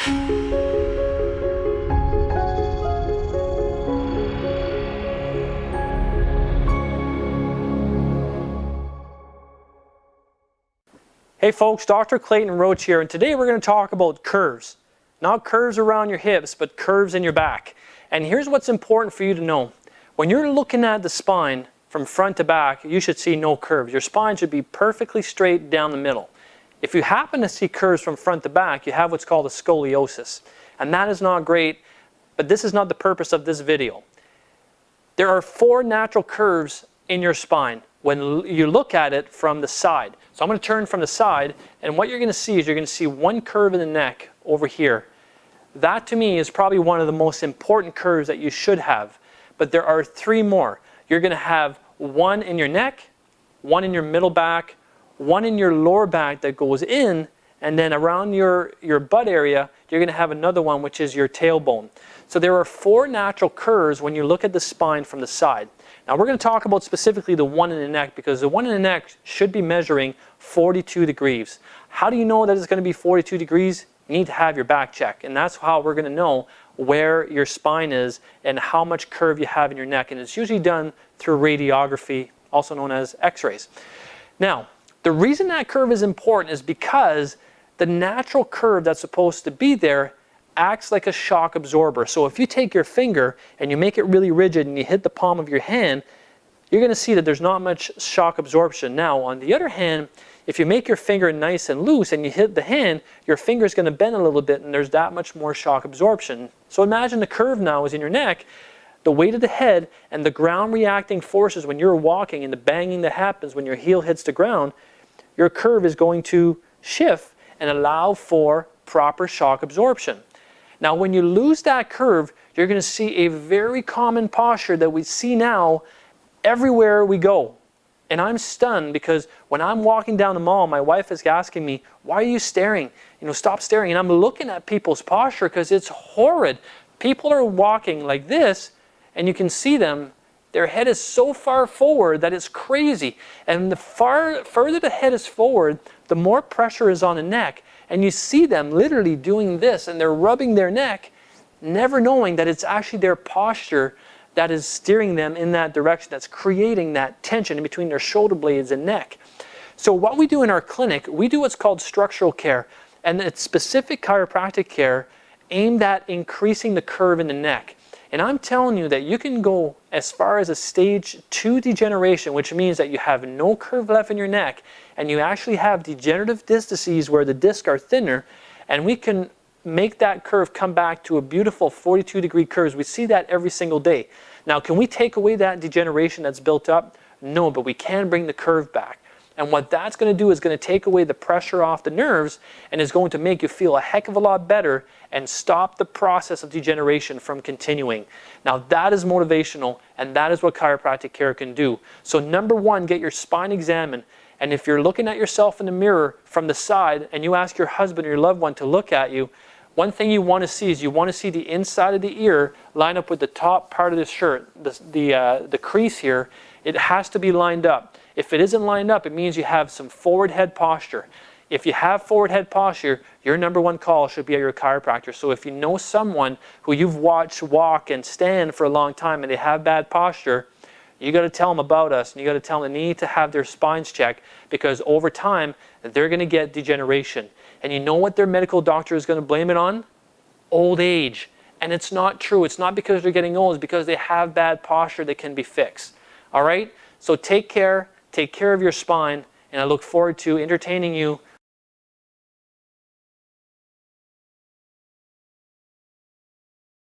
Hey folks, Dr. Clayton Roach here, and today we're going to talk about curves. Not curves around your hips, but curves in your back. And here's what's important for you to know. When you're looking at the spine from front to back, you should see no curves. Your spine should be perfectly straight down the middle. If you happen to see curves from front to back, you have what's called a scoliosis. And that is not great, but this is not the purpose of this video. There are 4 natural curves in your spine when you look at it from the side. So I'm going to turn from the side, and what you're going to see is you're going to see one curve in the neck over here. That to me is probably one of the most important curves that you should have. But there are 3 more. You're going to have one in your neck, one in your middle back, one in your lower back that goes in, and then around your butt area, you're going to have another one, which is your tailbone. So there are 4 natural curves when you look at the spine from the side. Now we're going to talk about specifically the one in the neck, because the one in the neck should be measuring 42 degrees. How do you know that it's going to be 42 degrees? You need to have your back check, and that's how we're going to know where your spine is and how much curve you have in your neck. And it's usually done through radiography, also known as x-rays. Now, the reason that curve is important is because the natural curve that's supposed to be there acts like a shock absorber. So if you take your finger and you make it really rigid and you hit the palm of your hand, you're going to see that there's not much shock absorption. Now, on the other hand, if you make your finger nice and loose and you hit the hand, your finger is going to bend a little bit and there's that much more shock absorption. So imagine the curve now is in your neck, the weight of the head and the ground reacting forces when you're walking and the banging that happens when your heel hits the ground, your curve is going to shift and allow for proper shock absorption. Now, when you lose that curve, you're going to see a very common posture that we see now everywhere we go. And I'm stunned because when I'm walking down the mall, my wife is asking me, why are you staring? You know, stop staring. And I'm looking at people's posture because it's horrid. People are walking like this, and you can see them. Their head is so far forward that it's crazy. And the further the head is forward, the more pressure is on the neck. And you see them literally doing this, and they're rubbing their neck, never knowing that it's actually their posture that is steering them in that direction, that's creating that tension in between their shoulder blades and neck. So what we do in our clinic, we do what's called structural care, and it's specific chiropractic care aimed at increasing the curve in the neck. And I'm telling you that you can go as far as a stage 2 degeneration, which means that you have no curve left in your neck, and you actually have degenerative disc disease where the discs are thinner, and we can make that curve come back to a beautiful 42-degree curves. We see that every single day. Now, can we take away that degeneration that's built up? No, but we can bring the curve back. And what that's going to do is going to take away the pressure off the nerves and is going to make you feel a heck of a lot better and stop the process of degeneration from continuing. Now, that is motivational, and that is what chiropractic care can do. So number 1, get your spine examined. And if you're looking at yourself in the mirror from the side and you ask your husband or your loved one to look at you, one thing you want to see is you want to see the inside of the ear line up with the top part of the shirt, the crease here. It has to be lined up. If it isn't lined up, it means you have some forward head posture. If you have forward head posture, your number 1 call should be at your chiropractor. So if you know someone who you've watched walk and stand for a long time and they have bad posture, you got to tell them about us, and you got to tell them they need to have their spines checked, because over time they're going to get degeneration. And you know what their medical doctor is going to blame it on? Old age. And it's not true. It's not because they're getting old. It's because they have bad posture that can be fixed. All right? So take care of your spine, and I look forward to entertaining you